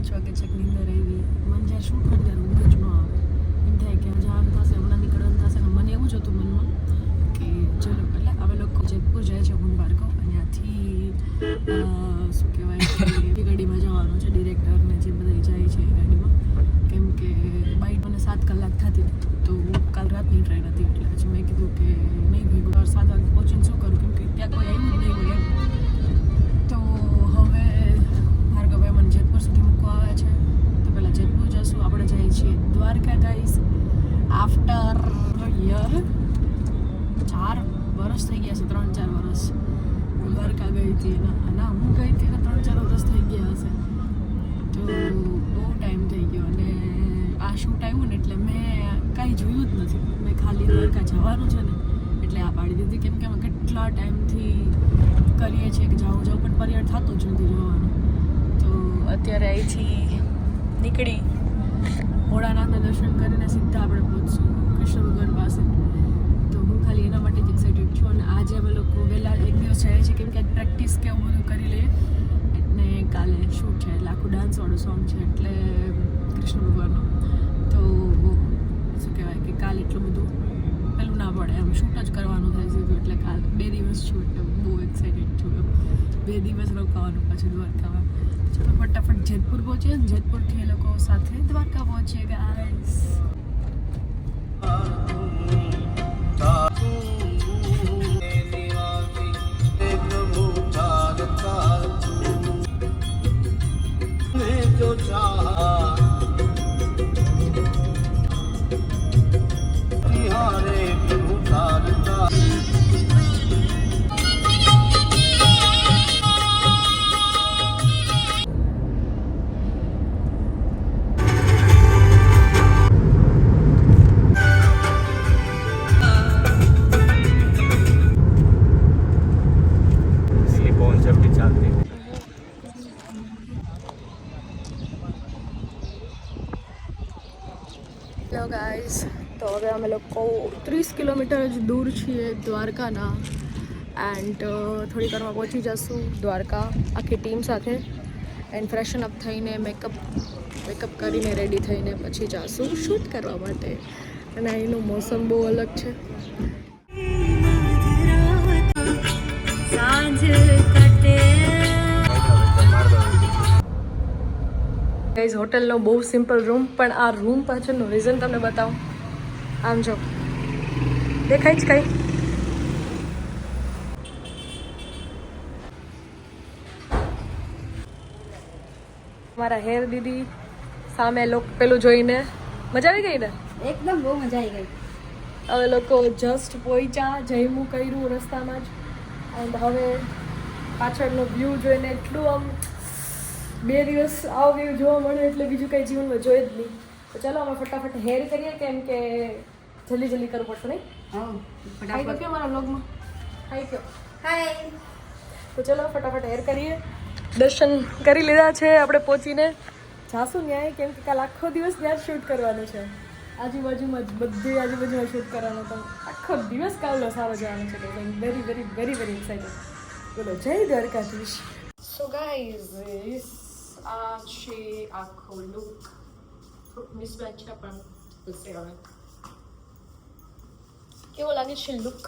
5 વાગે છેક નીંદર આવી. મને જ્યારે શૂટ કરે ત્યારે ઊંઘ જ ન આવે. એમ થાય કે જવાનું થશે, હમણાં નીકળવાનું થશે. ને મને એવું જ હતું મનમાં કે ચલો, એટલે અમે લોકો જેતપુર જાય છે હું બાળકો, અને ત્યાંથી શું કહેવાય કે ગાડીમાં જવાનું છે. ડિરેક્ટરને જે બધા જાય છે એ ગાડીમાં, કેમ કે બાઈક મને 7 કલાક થતી તો કાલ રાતની ટ્રેન હતી. એટલે પછી મેં કીધું કે નહીં ભેગું 7 વાગે પહોંચીને શું કરું, કેમ કે ત્યાં કોઈ આવ્યું જ નહીં હોય એમ. તો હવે ભાર્ગવભાઈ મને જેતપુર સુધી મૂકવા આવે છે. તો પહેલાં જેતપુર જશું. આપણે જઈએ છીએ દ્વારકા ગાઈસ. આફ્ટર યર 4 વર્ષ થઈ ગયા છે, 3-4 વર્ષ હું દ્વારકા ગઈ હતી. ના હું ગઈ હતી ને 3-4 વર્ષ થઈ ગયા હશે. તો બહુ ટાઈમ થઈ ગયો. અને આ શૂટ આવ્યું ને એટલે મેં કાંઈ જોયું જ નથી. મેં ખાલી દ્વારકા જવાનું છે ને એટલે આ પાડી દીધી, કેમ કે અમે કેટલા ટાઈમથી કરીએ છીએ કે જાઉં પણ પર્યાય થતું જ નથી જોવાનું. તો અત્યારે અહીંથી નીકળી ભોળાનાથના દર્શન કરીને સીધા આપણે પહોંચશું કૃષ્ણ ભગવાન પાસે. તો હું ખાલી એના માટે જ એક્સાઇટેડ છું. અને આજે અમે લોકો વહેલા એક દિવસ જઈએ છીએ, કેમ કે આજ પ્રેક્ટિસ કે એવું બધું કરી લઈએ. અને કાલે શૂટ છે એટલે આખું ડાન્સવાળું સોંગ છે એટલે કૃષ્ણ ભગવાનનું. તો શું કહેવાય કે કાલે એટલું બધું પેલું ના પડે, એમ શૂટ જ કરવાનું થાય સીધું. એટલે કાલ 2 દિવસ છું એટલે બહુ એક્સાઇટેડ છું. 2 દિવસ રોકાવાનું પાછું દ્વારકામાં. ચલો ફટાફટ જેતપુર પહોંચીએ. જેતપુરથી એ લોકો સાથે દ્વારકા પહોંચીએ ગાઈસ. હેલો ગાઈઝ, તો હવે અમે લોકો 30 કિલોમીટર જ દૂર છીએ દ્વારકાના. એન્ડ થોડી વારમાં પહોંચી જશું દ્વારકા આખી ટીમ સાથે. એન્ડ ફ્રેશન અપ થઈને મેકઅપ કરીને રેડી થઈને પછી જશું શૂટ કરવા માટે. અને અહીંનું મોસમ બહુ અલગ છે. ગાઈઝ, હોટલનો બહુ સિમ્પલ રૂમ, પણ આ રૂમ પાછળનું રીઝન તમને બતાવું. આમ જો દેખાય જ કઈ. મારા હેર દીદી સામે પેલું જોઈને મજા આવી ગઈ ને? એકદમ બહુ મજા આવી ગઈ. હવે લોકો જસ્ટ પહોંચ્યા, જઈમું કર્યું રસ્તામાં જ. એન્ડ હવે પાછળનો વ્યૂ જોઈને એટલું આમ 2 દિવસ આવો વ્યૂ જોવા મળે એટલે બીજું કંઈ જીવનમાં જોઈએ જ નહીં. તો ચાલો અમે ફટાફટ હેર કરીએ, કેમ કે જલ્દી કરવું પડશે નહીં? હા, હાઈ તો કયો મારા વ્લોગમાં હાઈ કયો. હાય. તો ચલો ફટાફટ હેર કરીએ. દર્શન કરી લીધા છે આપણે, પહોંચીને જાશું ન્યાય, કેમ કે કાલ આખો દિવસ ત્યાં જ શૂટ કરવાનું છે. આજુબાજુમાં શૂટ કરવાનો, તો આખો દિવસ કાલનો સારો જવાનો છે. Very very very very excited. બોલો જય દ્વારકાધીશ. સો ગાઈઝ, આ છે આખો લુક. મિસમેચ છે પણ હવે કેવો લાગે છે લુક?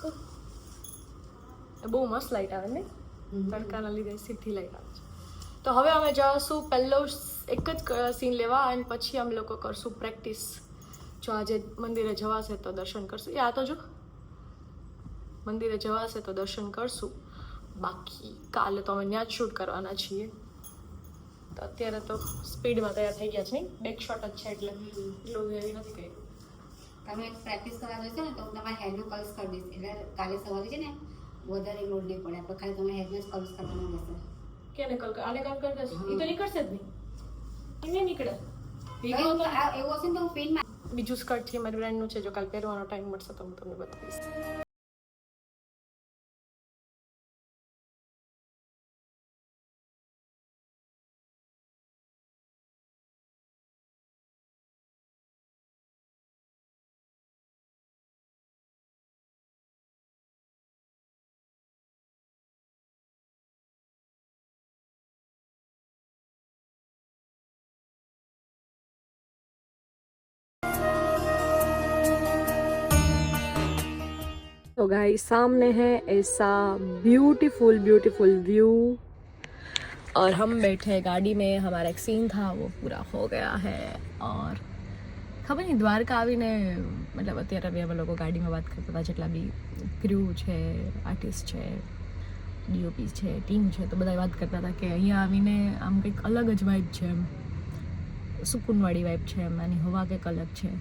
બહુ મસ્ત લાઈટ આવે ને તડકાના લીધે, સીધી લાઈટ આવે છે. તો હવે અમે જઈશું પહેલો એક જ સીન લેવા, અને પછી અમે લોકો કરશું પ્રેક્ટિસ. જો આજે મંદિરે જવાશે તો દર્શન કરશું. આ તો જો મંદિરે જવાશે તો દર્શન કરશું, બાકી કાલે તો અમે ત્યાં જ શૂટ કરવાના છીએ. તો અત્યારે તો સ્પીડમાં તૈયાર થઈ ગયા છે. નહીં, બેક શોટ જ છે એટલે એટલું હેવી નથી કર્યું. તમે પ્રેક્ટિસ કરવા જશો ને તો તમારે હેરનું કલ્સ કરી દઈશ, એટલે કાલે સવારે છે ને વધારે લોડ નહીં પડે. આપણે ખાલી તમે હેરનું જ કલ્સ કરવાનું રહેશે. કેને કલ આને કામ કરી દેશે? એ તો નીકળશે જ નહીં. એને નીકળે એવું હશે ને તો હું પેનમાં બીજું સ્કર્ટ છે મારી બ્રાન્ડનું છે. જો કાલ પહેરવાનો ટાઈમ મળશે તો હું તમને બતાવીશ. तो गाइस सामने है ऐसा ब्यूटीफुल ब्यूटीफुल व्यू और हम बैठे हैं गाड़ी में. हमारा एक सीन था वो पूरा हो गया है और ખબર નહીં દ્વારકા આવીને મતલબ અત્યારે બી અમે લોકો ગાડીમાં વાત કરતા હતા જેટલા બી ક્રૂ છે, આર્ટિસ્ટ છે, ડીઓપી છે, ટીમ છે, તો બધા વાત કરતા હતા કે અહીંયા આવીને આમ કંઈક અલગ જ વાઇબ છે, એમ સુકૂનવાળી વાઇબ છે, એમ આની હવા કંઈક અલગ છે,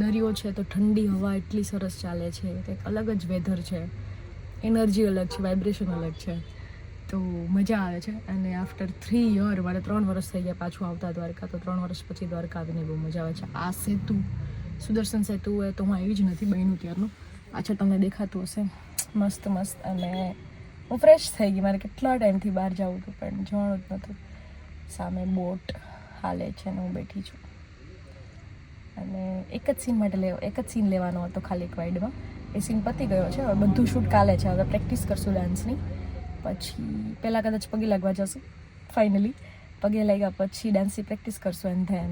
દરિયો છે તો ઠંડી હવા એટલી સરસ ચાલે છે, કંઈક અલગ જ વેધર છે, એનર્જી અલગ છે, વાઇબ્રેશન અલગ છે, તો મજા આવે છે. અને આફ્ટર 3 યર મારે 3 વર્ષ થઈ ગયા પાછું આવતા દ્વારકા, તો 3 વર્ષ પછી દ્વારકા આવીને બહુ મજા આવે છે. આ સેતુ સુદર્શન સેતુ હોય તો હું આવી જ નથી બન્યું ત્યારનું. પાછળ તમને દેખાતું હશે મસ્ત મસ્ત. અને હું ફ્રેશ થઈ ગઈ, મારે કેટલા ટાઈમથી બહાર જવું હતું પણ જવાનું જ નહોતું. સામે બોટ હાલે છે અને હું બેઠી છું અને એક જ સીન લેવાનો હતો ખાલી એક વાઇડમાં. એ સીન પતી ગયો છે, હવે બધું શૂટ કાલે છે. હવે પ્રેક્ટિસ કરશું ડાન્સની, પછી પહેલાં કદાચ પગે લાગવા જશું. ફાઇનલી પગે લાગ્યા પછી ડાન્સની પ્રેક્ટિસ કરશું એન્ડ ધેન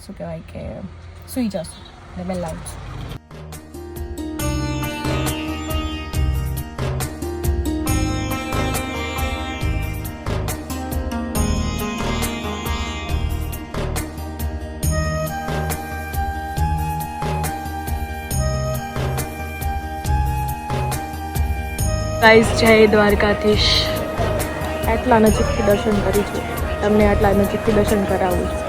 શું કહેવાય કે સૂઈ જશું ને વહેલા ઉઠશું. ગાઈસ જય દ્વારકાધીશ. આટલા નજીકથી દર્શન કરીશું, તમને આટલા નજીકથી દર્શન કરાવું છું.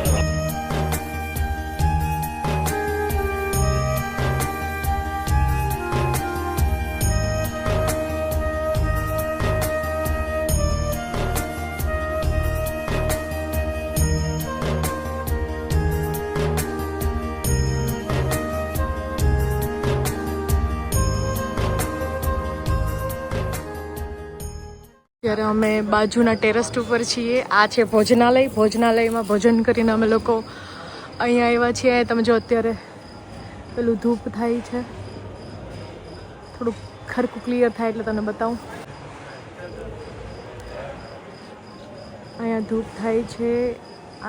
ત્યારે અમે બાજુના ટેરેસ ઉપર છીએ. આ છે ભોજનાલય. ભોજનાલયમાં ભોજન કરીને અમે લોકો અહીંયા આવ્યા છીએ. તમે જો અત્યારે પેલું ધૂપ થાય છે, થોડુંક ખરખું ક્લિયર થાય એટલે તમને બતાવું. અહીંયા ધૂપ થાય છે.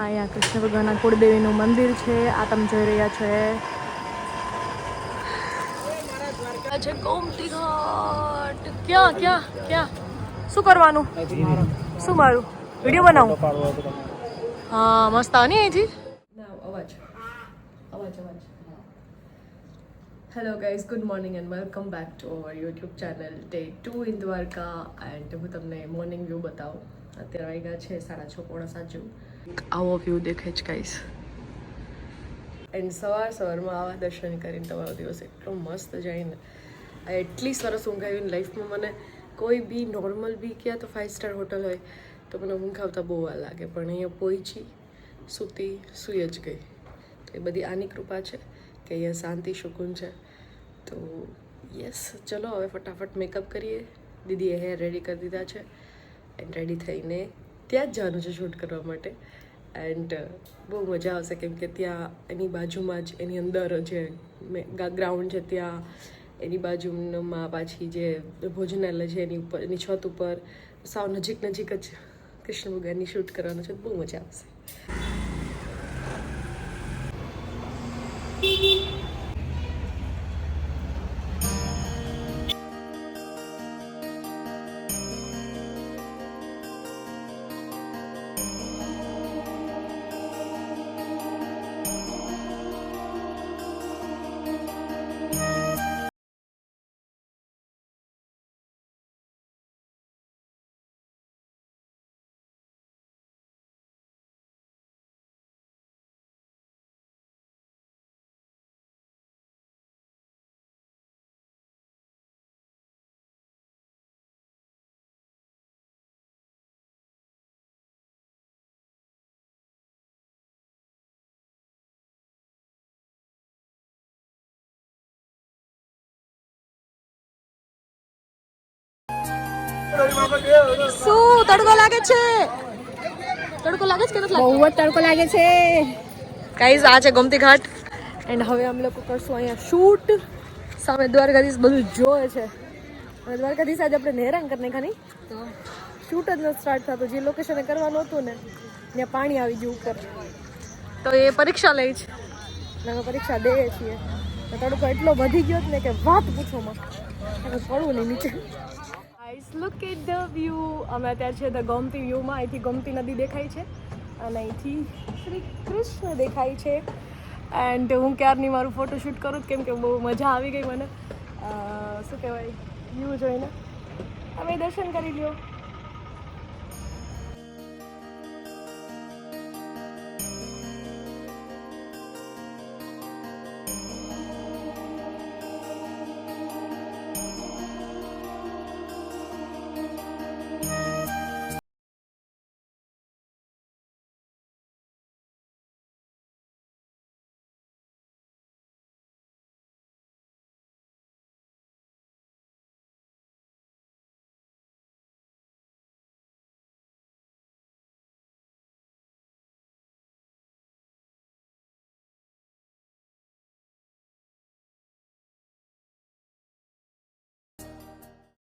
અહીંયા કૃષ્ણ ભગવાનના કુળદેવીનું મંદિર છે. આ તમે જોઈ રહ્યા છો આ છે ગોમતી ઘાટ. ક્યાં ક્યાં ક્યાં શું કરવાનું? શું મારું વિડીયો બનાવું? હા મસ્ત આવે નહીં અહીંથી અવાજ. Hello guys, good morning and welcome back to our YouTube channel day 2 in Dwarka. And હું તમને મોર્નિંગ વ્યૂ બતાવું. અત્યારે વાગ્યા છે 6:30 પોણા 7 જેવું. આવો વ્યૂ દેખાય છે ગાઈઝ. એન્ડ સવારમાં આવા દર્શન કરીને તમારો દિવસ એટલો મસ્ત જાય ને. એટલી સરસ ઊંઘ આવી ને લાઈફમાં. મને કોઈ બી નોર્મલ બી ક્યાં તો 5 સ્ટાર હોટલ હોય તો મને ઊંઘ આવતા બહુ વાર લાગે, પણ અહીંયા પહોંચી સૂઈ જ ગઈ. તો એ બધી આની કૃપા છે કે અહીંયા શાંતિ સુકૂન છે. તો યસ, ચલો હવે ફટાફટ મેકઅપ કરીએ. દીદીએ હેર રેડી કરી દીધા છે એન્ડ રેડી થઈને ત્યાં જ જવાનું છે શૂટ કરવા માટે. એન્ડ બહુ મજા આવશે કેમ કે ત્યાં એની બાજુમાં જ એની અંદર જે ગ્રાઉન્ડ છે ત્યાં એની બાજુમાં પાછી જે ભોજનાલય છે એની ઉપર, એની છત ઉપર સાવ નજીક જ કૃષ્ણ ભગવાનની શૂટ કરવાનું છે. બહુ મજા આવશે. શું તડકો લાગે છે? તડકો લાગે છે કે નથી લાગતો? બહુ જ તડકો લાગે છે ગાઈઝ. આ છે ગોમતી ઘાટ એન્ડ હવે અમે લોકો કરશું અહીંયા શૂટ. સામે દ્વારકાધીશ બધું જોવે છે અને દ્વારકાધીશ આજે આપણે હેરાન કરી નાખ્યા નહીં તો શૂટ જ નથી સ્ટાર્ટ થતું. જે લોકેશને કરવાનું હતું ને ત્યાં પાણી આવી ગયું ઉપર, તો એ પરીક્ષા લે છે. અમે પરીક્ષા દઈએ છીએ. તડકો એટલો વધી ગયો ને કે વાત પૂછોમાં. પડવું નહીં નીચે. Guys look at the view. અમે અત્યારે છે ધ ગોમતી વ્યૂમાં. અહીંથી ગોમતી નદી દેખાય છે અને અહીંથી શ્રી કૃષ્ણ દેખાય છે. એન્ડ હું ક્યારની મારું ફોટોશૂટ કરું કેમ કે બહુ મજા આવી ગઈ મને શું કહેવાય વ્યૂ જોઈને. હવે દર્શન કરી લ્યો.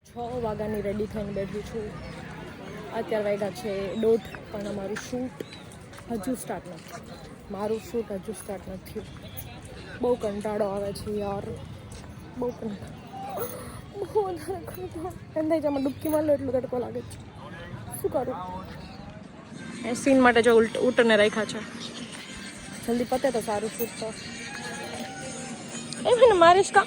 છ વાગ્યાની રેડી થઈને બેઠી છું. અત્યારે વાગ્યા છે 1:30 પણ અમારું શૂટ હજુ સ્ટાર્ટ નથી. મારું શૂટ હજુ સ્ટાર્ટ નથી. બહુ કંટાળો આવે છે યાર. બહુ કંટાળો. બહુ વધારે કંટાળો. એમ થાય છે આમાં ડૂબકી માર લો એટલો તડકો લાગે છે. શું કરું? એ સીન માટે જો ઉટને રાખ્યા છે. જલ્દી પતે તો સારું શૂટ તો. એમ ને મારીશ કા.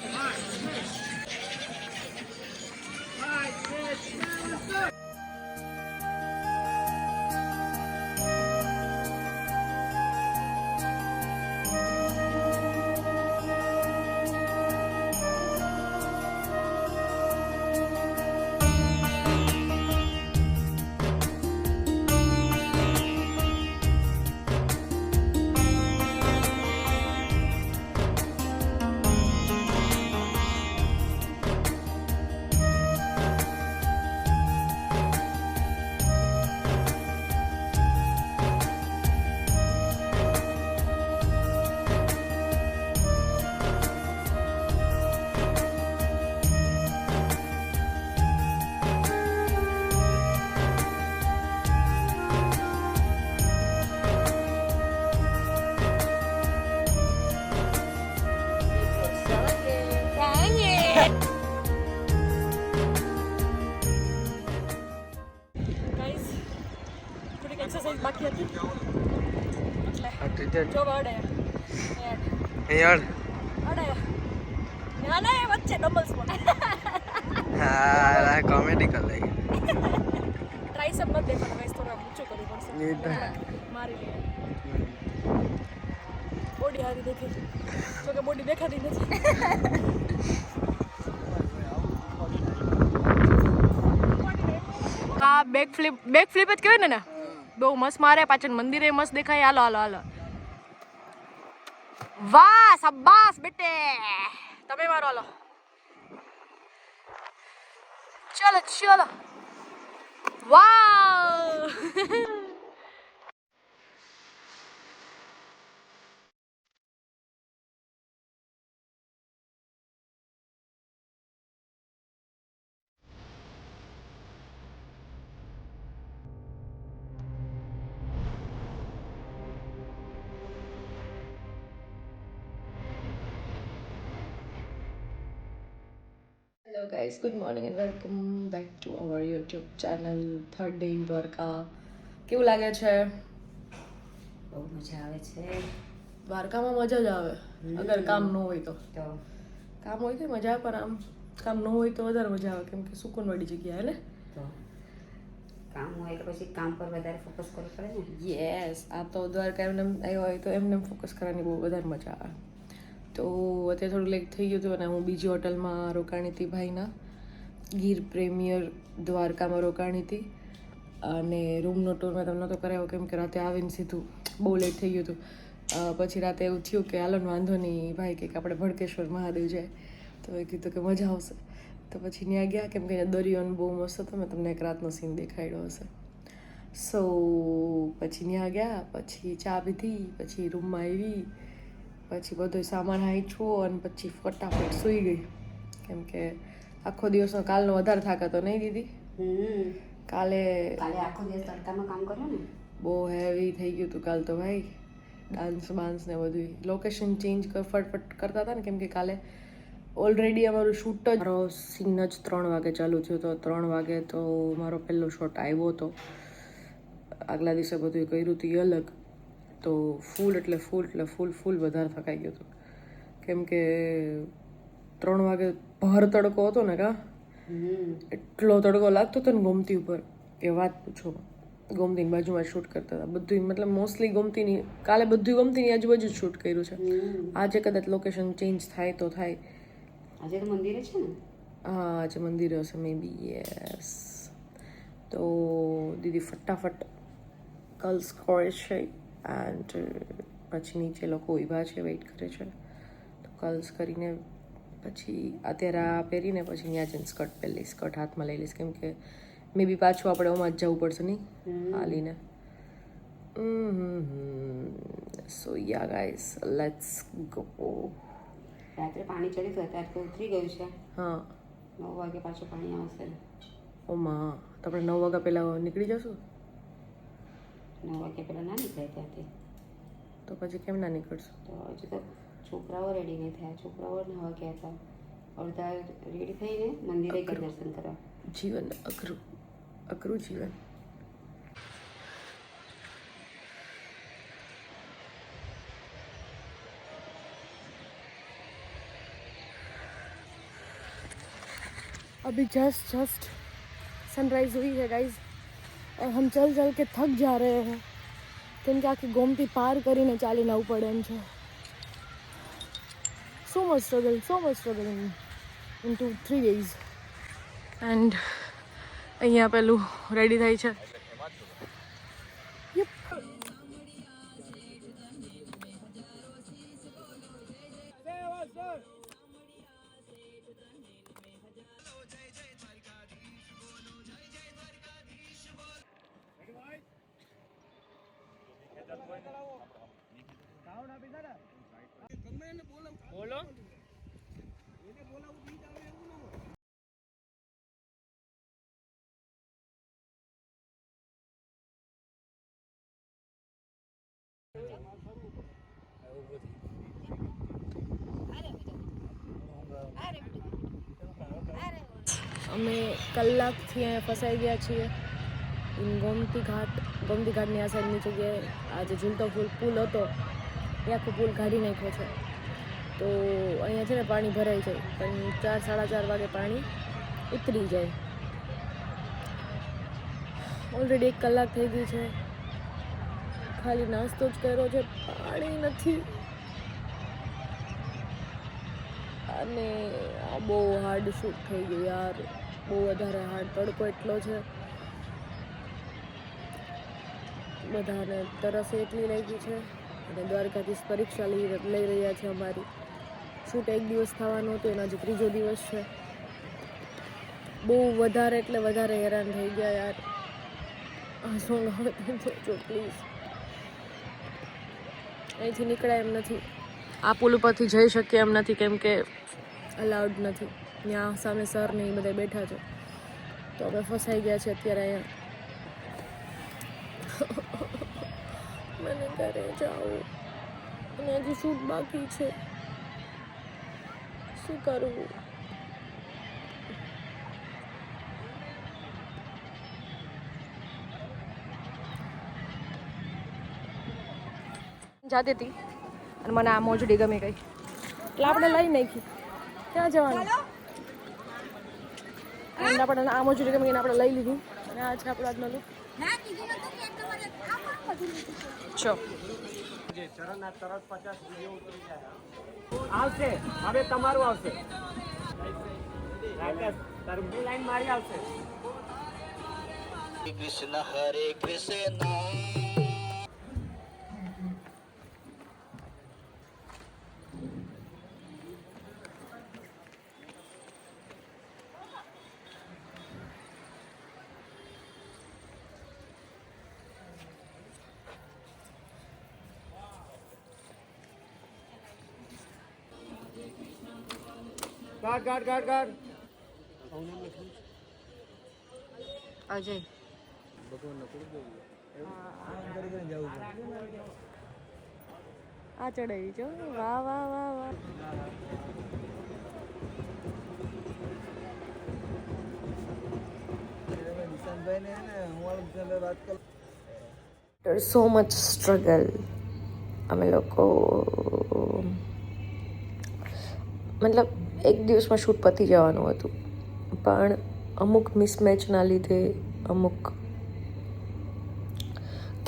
એક્સરસાઇઝ બાકી હતી એટલે જો અડે યાર અડે ના ના વચ્ચે ડબલ્સ માં હા કોમેડી કર લઈ ટ્રાઇસેપ મત દેખાડો ગાઈસ થોડા ઊંચું કરવું પડશે મારી લે બોડી હારી દેખે તો કે બોડી દેખાતી નથી આ બેક ફ્લિપ જ કહેવાય ને બહુ મસ્ત મારે પાછળ મંદિરે મસ્ત દેખાય. હાલો હાલો હાલો વાહ શાબાશ બેટે તમે મારો હાલો ચલો ચલો વાહ Hello guys, good morning and welcome back to our YouTube channel Third Day in Dwarka. કેવું લાગે છે? બહુ મજા આવે છે. દ્વારકામાં મજા જ આવે અગર કામ ન હોય તો. કામ હોય તો મજા આવે પણ આમ કામ ન હોય તો વધારે મજા આવે કેમ કે સુકૂનવાળી જગ્યા હે ને. તો કામ હોય તો પછી કામ પર વધારે ફોકસ કરવું પડે ને. યસ આ તો દ્વારકા એમને આવ્યો હોય તો એમને ફોકસ કરવાની બહુ વધારે મજા આવે. તો અત્યારે થોડું લેટ થઈ ગયું હતું અને હું બીજી હોટલમાં રોકાણી હતી ભાઈના ગીર પ્રેમિયર દ્વારકામાં રોકાણી હતી અને રૂમનો ટૂર મેં તમને નહોતો કરાવ્યો કેમ કે રાતે આવીને સીધું બહુ લેટ થઈ ગયું હતું. પછી રાતે એવું થયું કે હાલો ને વાંધો નહીં ભાઈ કે આપણે ભડકેશ્વર મહાદેવ જાય તો એ કીધું કે મજા આવશે તો પછી ત્યાં ગયા કેમ કે દરિયોને બહુ મસ્ત હતો. મેં તમને એક રાતનો સીન દેખાડ્યો હશે. સો પછી ત્યાં ગયા પછી ચા પીધી પછી રૂમમાં આવી પછી બધો સામાન હાંચ્યો અને પછી ફટાફટ સૂઈ ગઈ કેમ કે આખો દિવસનો કાલનો વધારે થાક હતો નહીં દીદી. કાલે આખો દિવસ તડકામાં કામ કર્યું ને બહુ હેવી થઈ ગયું હતું કાલ તો ભાઈ. ડાન્સ બાન્સ ને બધું લોકેશન ચેન્જ ફટફટ કરતા હતા ને કેમ કે કાલે ઓલરેડી અમારું શૂટ જ મારો સીન જ 3 વાગે ચાલુ થયો તો 3 વાગે તો મારો પહેલો શોટ આવ્યો હતો. આગલા દિવસે બધું કર્યું હતું એ અલગ. તો ફૂલ વધારે થકાઈ ગયો હતો કેમ કે 3 વાગે ભર તડકો હતો ને કા એટલો તડકો લાગતો હતો ને ગોમતી ઉપર કે વાત પૂછો. ગોમતીની બાજુમાં શૂટ કરતા હતા બધું, મતલબ મોસ્ટલી ગોમતીની, કાલે બધું ગોમતીની આજુબાજુ જ શૂટ કર્યું છે. આજે કદાચ લોકેશન ચેન્જ થાય તો થાય. આજે તો મંદિરે છે ને? હા આજે મંદિરે હશે મે બી. યસ. તો દીદી ફટાફટ કર્લ્સ કરે છે એન્ડ પછી નીચે લોકો ઊભા છે, વેઇટ કરે છે. તો કર્લ્સ કરીને પછી અત્યારે આ પહેરીને પછી ત્યાં જઈને સ્કર્ટ પહેરી લઈશ, સ્કર્ટ હાથમાં લઈ લઈશ કેમ કે મે બી પાછું આપણે ઓમાં જ જવું પડશે નહીં હાલીને. સો યા ગાઈસ લેટ્સ ગો. રાત્રે પાણી ચડ્યું હતું, અત્યારે તો ઉતરી ગયું છે. હા 9 વાગે પાછું પાણી આવશે. ઓમાં તો આપણે 9 વાગ્યા પહેલાં નીકળી જશું. 9 વાગે પહેલાં ના નીકળે ત્યાંથી. તો પછી કેમ ના નીકળશું? તો હજુ તો છોકરાઓ રેડી નહીં થયા, છોકરાઓ નવા ગયા હતા. અડધા રેડી થઈને મંદિરે ગયા દર્શન કરવા. જીવન અઘરું અઘરું જીવન. अभी जस्ट सनराइज हुई है गाइज और हम चल के थक जा रहे हैं કેમ કે આખી ગોમતી પાર કરીને ચાલીને આવવું પડે એમ છે. So much struggle in 2-3 days. And અહીંયા પેલું રેડી થાય છે. બોલો. અમે કલાકથી અહીંયા ફસાઈ ગયા છીએ ગોમતી ઘાટની આ સાઈડની જગ્યાએ. આ જે ઝૂલતો પુલ હતો એ આખો પુલ કાઢી નાખ્યો છે. તો અહીંયા છે ને પાણી ભરાઈ જાય પણ 4-4:30 વાગે પાણી ઉતરી જાય. ઓલરેડી 1 કલાક થઈ ગઈ છે, ખાલી નાસ્તો જ કર્યો છે, પાણી નથી. અને આ બહુ હાર્ડ શૂટ થઈ ગયું યાર, બહુ વધારે હાર્ડ. તડકો એટલો છે, બધાને તરસ એટલી લાગી છે. અને દ્વારકાધીશ પરીક્ષા લઈ રહ્યા છે અમારી. શૂટ 1 દિવસ થવાનું હતું, એના જે 3જો દિવસ છે. બહુ વધારે એટલે વધારે હેરાન થઈ ગયા યાર. આ સોંગ હવે જોજો પ્લીઝ. અહીંથી નીકળાય એમ નથી, આ પુલ ઉપરથી જઈ શકીએ એમ નથી કેમ કે અલાઉડ નથી. ત્યાં સામે સર ને એ બધા બેઠા છે તો અમે ફસાઈ ગયા છે અત્યારે અહીંયા. મને ઘરે જાઉં અને હજી શૂટ બાકી છે, શું કરવું? જાતી હતી અને મને આ મોજડી ગમી ગઈ એટલે આપણે લઈ નાખી. ક્યાં જવાનું? અને આપણે આ મોજડી ગમી ગઈને આપણે લઈ લીધી અને આ છે આપણો આજનો લુક. ચો ચરણના તરત 50 વિડીયો ઉતરી જાય આવશે. હવે તમારું આવશે, તારું લાઈન મારી આવશે. કૃષ્ણ હરે કૃષ્ણ. ગાડ અજય આ ચડાવી જો. વાહ વાહ વાહ વાહ. So much struggle. અમે લોકો મતલબ એક દિવસમાં શૂટ પતી જવાનું હતું, પણ અમુક મિસમેચના લીધે, અમુક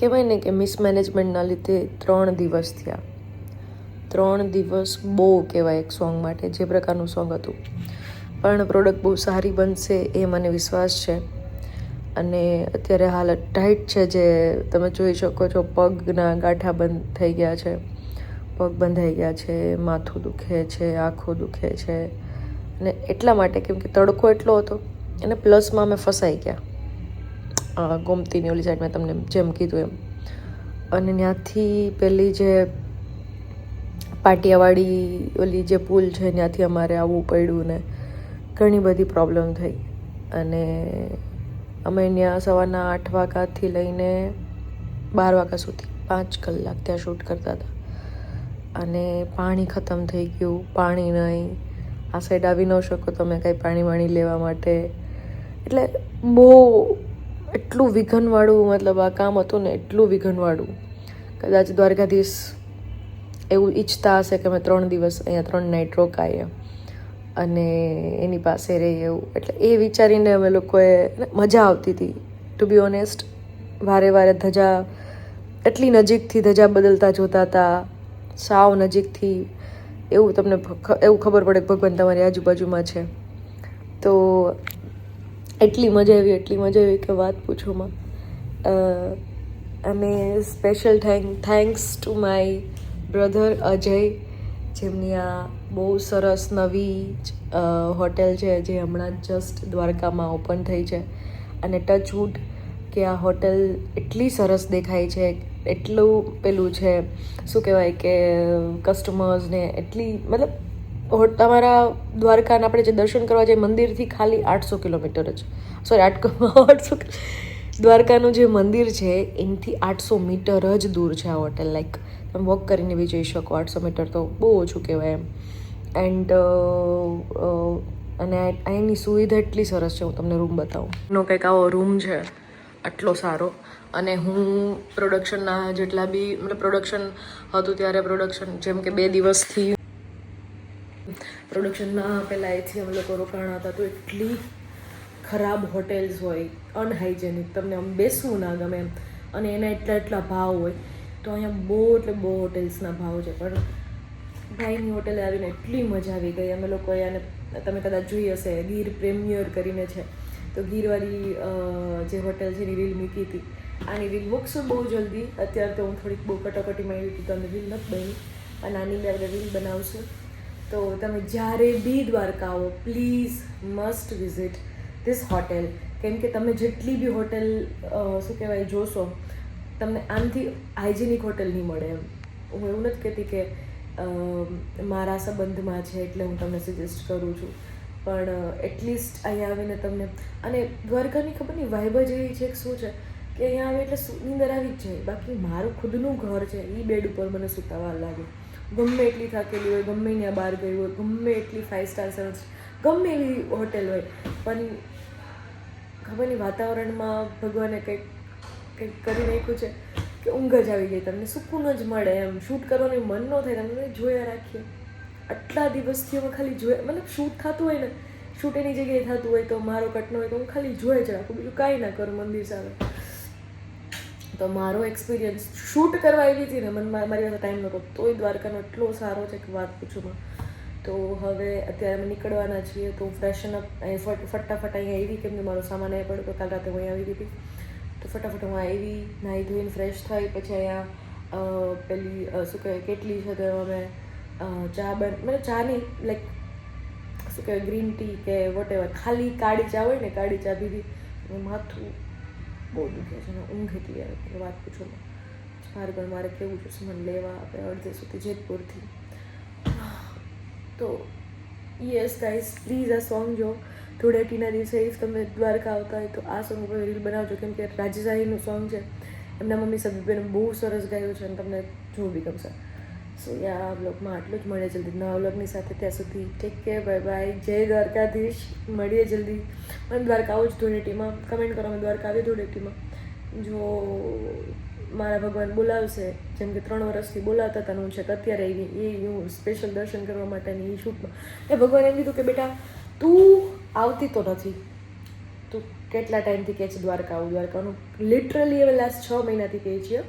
કહેવાય ને કે મિસમેનેજમેન્ટના લીધે 3 દિવસ થયા. 3 દિવસ બહુ કહેવાય એક સોંગ માટે, જે પ્રકારનું સોંગ હતું. પણ પ્રોડક્ટ બહુ સારી બનશે એ મને વિશ્વાસ છે. અને અત્યારે હાલત ટાઈટ છે, જે તમે જોઈ શકો છો. પગના ગાંઠા બંધ થઈ ગયા છે, પગ બંધાઈ ગયા છે, માથું દુખે છે, આંખો દુખે છે. અને એટલા માટે કેમ કે તડકો એટલો હતો અને પ્લસમાં અમે ફસાઈ ગયા ગોમતીની ઓલી સાઈડ, મેં તમને જેમ કીધું એમ. અને ત્યાંથી પેલી જે પાટિયાવાડી ઓલી જે પુલ છે ત્યાંથી અમારે આવવું પડ્યું ને ઘણી બધી પ્રોબ્લેમ થઈ. અને અમે ત્યાં સવારના 8 વાગ્યાથી લઈને 12 વાગ્યા સુધી 5 કલાક ત્યાં શૂટ કરતા હતા. અને પાણી ખતમ થઈ ગયું, પાણી નહીં. આ સાઈડ આવી ન શકો તમે કાંઈ પાણી લેવા માટે. એટલે બહુ એટલું વિઘનવાળું મતલબ આ કામ હતું ને, એટલું વિઘનવાળું. કદાચ દ્વારકાધીશ એવું ઈચ્છતા હશે કે અમે 3 દિવસ અહીંયા 3 નાઇટ રોકાઈએ અને એની પાસે રહીએ એવું. એટલે એ વિચારીને અમે લોકોએ મજા આવતી હતી ટુ બી ઓનેસ્ટ. વારે વારે ધજા એટલી નજીકથી ધજા બદલતા જોતા હતા, સાવ નજીકથી. એવું તમને એવું ખબર પડે કે ભગવાન તમારી આજુબાજુમાં છે. તો એટલી મજા આવી કે વાત પૂછોમાં. અને special thanks to my brother Ajay, જેમની આ બહુ સરસ નવી હોટેલ છે, જે હમણાં જસ્ટ દ્વારકામાં ઓપન થઈ છે. અને ટચવુડ કે આ હોટેલ એટલી સરસ દેખાય છે, એટલું પેલું છે, શું કહેવાય કે કસ્ટમર્સને એટલી મતલબ તમારા દ્વારકાના આપણે જે દર્શન કરવા જઈએ મંદિરથી ખાલી 800 કિલોમીટર જ, સોરી 800 દ્વારકાનું જે મંદિર છે એનાથી 800 મીટર જ દૂર છે આ હોટેલ. લાઈક તમે વોક કરીને બી જઈ શકો. 800 મીટર તો બહુ ઓછું કહેવાય એમ. એન્ડ અને અહીંની સુવિધા એટલી સરસ છે, હું તમને રૂમ બતાવું. એનો કંઈક આવો રૂમ છે, આટલો સારો. અને હું પ્રોડક્શનના જેટલા બી મતલબ પ્રોડક્શન હતું ત્યારે પ્રોડક્શન જેમ કે 2 દિવસથી પ્રોડક્શનના પહેલાં અહીંથી અમે લોકો રોકાણા હતા. તો એટલી ખરાબ હોટેલ્સ હોય, અનહાઇજેનિક, તમને આમ બેસવું ના ગમે એમ. અને એના એટલા ભાવ હોય. તો અહીંયા બહુ એટલે બહુ હોટેલ્સના ભાવ છે. પણ ભાઈની હોટેલે આવીને એટલી મજા આવી ગઈ. અમે લોકો અહીંયા તમે કદાચ જોઈ હશે, ગીર પ્રેમિયર કરીને છે, તો ગીરવાળી જે હોટેલ છે એની રીલ મૂકી હતી. આની રીલ મૂકશું બહુ જલ્દી. અત્યારે તો હું થોડીક બહુ કટોકટીમાં આવી હતી તો અમે રીલ નથી બની, અને આની બી આપણે રીલ બનાવશું. તો તમે જ્યારે બી દ્વારકા આવો, please must visit this hotel. કેમ કે તમે જેટલી બી હોટેલ શું કહેવાય જોશો, તમને આનાથી હાઇજેનિક હોટેલ નહીં મળે એમ. હું એવું નથી કહેતી કે મારા સંબંધમાં છે એટલે હું તમને સજેસ્ટ કરું છું, પણ એટલીસ્ટ અહીંયા આવીને તમને, અને દ્વારકાની ખબર નહીં વાઇબ જ એવી છે કે શું છે કે અહીંયા આવે એટલે નીંદર આવી જ જાય. બાકી મારું ખુદનું ઘર છે, એ બેડ ઉપર મને સૂતા વાર લાગે. ગમે એટલી થાકેલી હોય, ગમે ત્યાં બહાર ગઈ હોય, ગમે એટલી 5 સ્ટાર 7 ગમે એવી હોટેલ હોય, પણ ખબર નહીં વાતાવરણમાં ભગવાને કંઈક કરી નાખ્યું છે કે ઊંઘ જ આવી જાય, તમને સુકૂન જ મળે એમ. શૂટ કરવાનું મન ન થાય, તમને જોયા રાખીએ. આટલા દિવસથી અમે ખાલી જોયા, મતલબ શૂટ થતું હોય ને, શૂટ એની જગ્યાએ થતું હોય તો મારો કટ ન હોય તો હું ખાલી જોઈ જ રાખું, બીજું કાંઈ ના કરું મંદિર સામે. તો મારો એક્સપિરિયન્સ શૂટ કરવા આવી હતી ને, મારી પાસે ટાઈમ નહોતો, તોય દ્વારકાનો એટલો સારો છે કે વાત પૂછું. તો હવે અત્યારે અમે નીકળવાના છીએ, તો ફ્રેશન અપ ફટાફટ અહીંયા આવી, કેમ કે મારો સામાન અહીંયા પડ્યો તો કાલ રાતે હું અહીંયા આવી હતી. તો ફટાફટ હું આવી, નાહી ધોઈને ફ્રેશ થઈ, પછી અહીંયા પેલી શું કહેવાય કેટલી છે તો અમે ચા મતલબ ચા નહીં, લાઈક શું કહેવાય ગ્રીન ટી કે વોટ એવર, ખાલી કાળી ચા હોય ને, કાળી ચા પીધી. માથું બહુ દુખે છે ને ઊંઘ એટલી આવે એટલે વાત પૂછો. પણ મારે કેવું છે મને લેવા આપણે અડધે સુધી જેતપુરથી. તો યસ ગાઈઝ, પ્લીઝ આ સોંગ જો ધૂળેટીના દિવસે ઇફ તમે દ્વારકા આવતા હોય તો આ સોંગ ઉપર રીલ બનાવજો. કેમ કે રાજેશાહીનું સોંગ છે, એમના મમ્મી સબીબેન બહુ સરસ ગાયું છે અને તમને જોવું બી ગમશે. સો યા આ બ્લોગમાં આટલું જ. મળે જલ્દી નવા બ્લોગની સાથે. ત્યાં સુધી ટેક કેર, બાય બાય, જય દ્વારકાધીશ. મળીએ જલ્દી. અને દ્વારકા આવું જ ધૂળેટીમાં કમેન્ટ કરો અમે દ્વારકા આવી ધૂળેટીમાં. જો મારા ભગવાન બોલાવશે, જેમ કે 3 વર્ષથી બોલાવતા હતા, હું છે કે અત્યારે આવી એ હું સ્પેશિયલ દર્શન કરવા માટેની એ શૂટમાં એ ભગવાન એમ કીધું કે બેટા તું આવતી તો નથી, તું કેટલા ટાઈમથી કહે છે દ્વારકા આવું દ્વારકાનું. લિટરલી હવે લાસ્ટ 6 મહિનાથી કહે છે.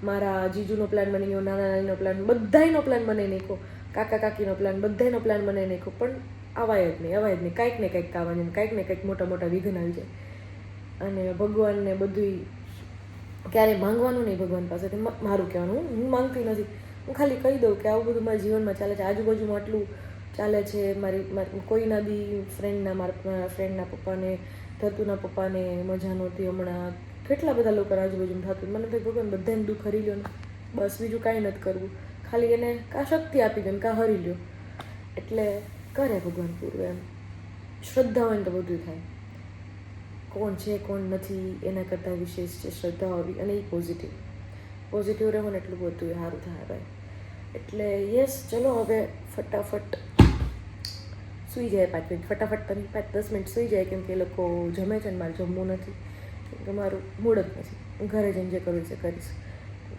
મારા જીજુનો પ્લાન બની ગયો, નાના નાનીનો પ્લાન, બધાયનો પ્લાન બનાવી નાખ્યો, કાકા કાકીનો પ્લાન, બધાયનો પ્લાન બનાવી નાખ્યો, પણ અવાય જ નહીં. કાંઈક ને કંઈક આવવાનું, કાંઈક ને કંઈક મોટા મોટા વિઘ્ન આવી જાય. અને ભગવાનને બધું ક્યારેય માંગવાનું નહીં ભગવાન પાસેથી. મારું કહેવાનું, હું માંગતી નથી, હું ખાલી કહી દઉં કે આવું બધું મારા જીવનમાં ચાલે છે, આજુબાજુમાં આટલું ચાલે છે. મારી કોઈના બી મારા ફ્રેન્ડના પપ્પાને, ધતુના પપ્પાને મજા નહોતી હમણાં, કેટલા બધા લોકો આજુબાજુમાં થતું. મને ભાઈ ભગવાન બધાને દુઃખ હરી લ્યો ને, બસ બીજું કાંઈ નથી કરવું, ખાલી એને કાં શક્તિ આપી દે ને કાં હરી લ્યો, એટલે કરે ભગવાન પૂરું. એમ શ્રદ્ધા હોય ને તો બધું થાય. કોણ છે કોણ નથી એના કરતાં વિશેષ છે શ્રદ્ધા હોવી, અને એ પોઝિટિવ રહો ને એટલું બધું સારું થાય ભાઈ. એટલે યસ, ચલો હવે ફટાફટ સૂઈ જાય 5 મિનિટ, ફટાફટ તમે 5-10 મિનિટ સૂઈ જાય, કેમ કે એ લોકો જમે છે ને મારે જમવું નથી, કેમ કે મારું મૂડ જ નથી. હું ઘરે જઈને જે કરવું છે કરીશ.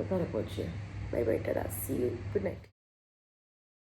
ઘરે પહોંચીએ. Bye bye, Tata, C you, good night.